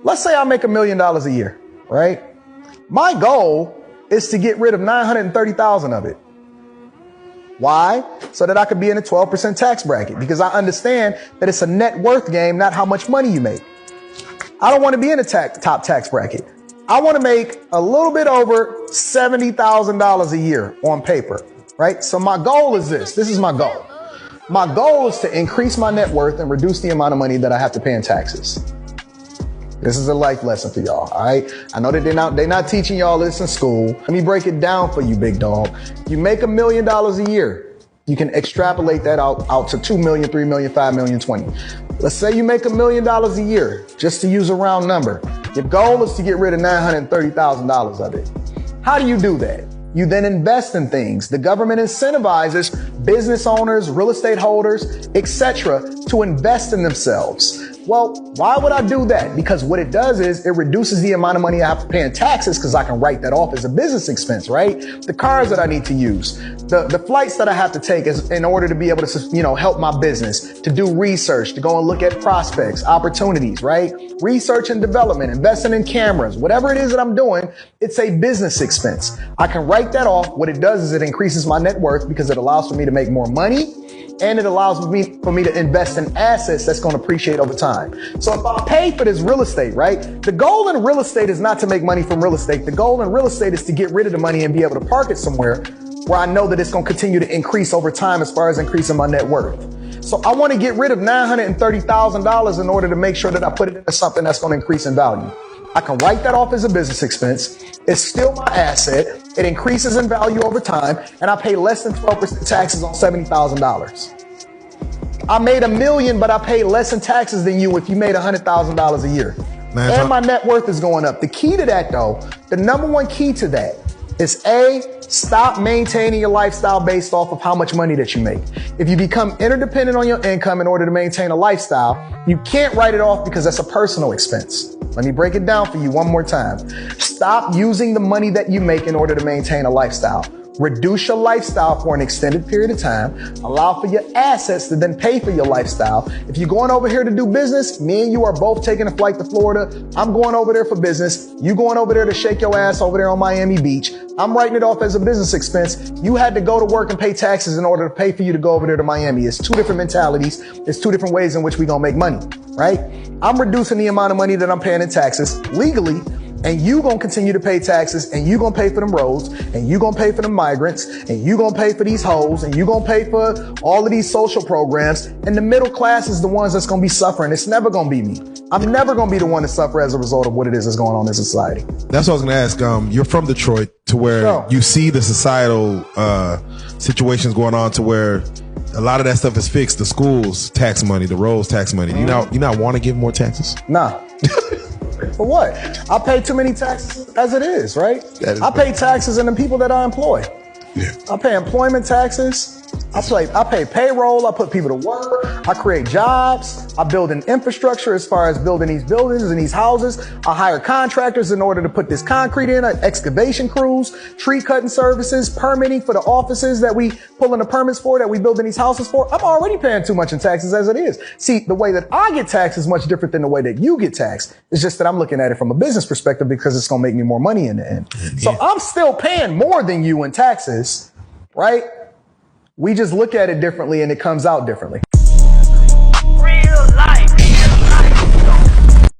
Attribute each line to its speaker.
Speaker 1: Let's say I make $1 million a year, right? My goal is to get rid of 930,000 of it. Why? So that I could be in a 12% tax bracket, because I understand that it's a net worth game, not how much money you make. I don't want to be in a top tax bracket. I want to make a little bit over $70,000 a year on paper, right? So my goal is this. This is my goal. My goal is to increase my net worth and reduce the amount of money that I have to pay in taxes. This is a life lesson for y'all, all right? I know that they're not teaching y'all this in school. Let me break it down for you, big dog. You make $1 million a year. You can extrapolate that out to 2 million, 3 million, 5 million, 20. Let's say you make $1 million a year, just to use a round number. Your goal is to get rid of $930,000 of it. How do you do that? You then invest in things. The government incentivizes business owners, real estate holders, etc., to invest in themselves. Well, why would I do that? Because what it does is it reduces the amount of money I have to pay in taxes, because I can write that off as a business expense, right? The cars that I need to use, the flights that I have to take is in order to be able to, help my business, to do research, to go and look at prospects, opportunities, right? Research and development, investing in cameras, whatever it is that I'm doing, it's a business expense. I can write that off. What it does is it increases my net worth, because it allows for me to make more money. And it allows for me to invest in assets that's going to appreciate over time. So if I pay for this real estate, right? The goal in real estate is not to make money from real estate. The goal in real estate is to get rid of the money and be able to park it somewhere where I know that it's going to continue to increase over time as far as increasing my net worth. So I want to get rid of $930,000 in order to make sure that I put it into something that's going to increase in value. I can write that off as a business expense. It's still my asset. It increases in value over time, and I pay less than 12% taxes on $70,000. I made $1 million, but I pay less in taxes than you if you made $100,000 a year. And my net worth is going up. The key to that, though, the number one key to that is stop maintaining your lifestyle based off of how much money that you make. If you become interdependent on your income in order to maintain a lifestyle, you can't write it off because that's a personal expense. Let me break it down for you one more time. Stop using the money that you make in order to maintain a lifestyle. Reduce your lifestyle for an extended period of time. Allow for your assets to then pay for your lifestyle. If you're going over here to do business, me and you are both taking a flight to Florida. I'm going over there for business. You going over there to shake your ass over there on Miami Beach. I'm writing it off as a business expense. You had to go to work and pay taxes in order to pay for you to go over there to Miami. It's two different mentalities. It's two different ways in which we're going to make money, right? I'm reducing the amount of money that I'm paying in taxes legally, and you gonna continue to pay taxes, and you gonna pay for them roads, and you gonna pay for the migrants, and you gonna pay for these hoes, and you gonna pay for all of these social programs. And the middle class is the ones that's gonna be suffering. It's never gonna be me. I'm never gonna be the one to suffer as a result of what it is that's going on in society.
Speaker 2: That's what I was gonna ask. You're from Detroit, to where you see the societal situations going on, to where a lot of that stuff is fixed. The schools tax money, the roads tax money. You not want to give more taxes?
Speaker 1: Nah. For what? I pay too many taxes as it is, right? I pay taxes in the people that I employ.
Speaker 2: Yeah.
Speaker 1: I pay employment taxes. I pay payroll. I put people to work. I create jobs. I build an infrastructure as far as building these buildings and these houses. I hire contractors in order to put this concrete in, excavation crews, tree cutting services, permitting for the offices that we pulling the permits for, that we building these houses for. I'm already paying too much in taxes as it is. See, the way that I get taxed is much different than the way that you get taxed. It's just that I'm looking at it from a business perspective, because it's going to make me more money in the end. Yeah. So I'm still paying more than you in taxes, right? We just look at it differently, and it comes out differently.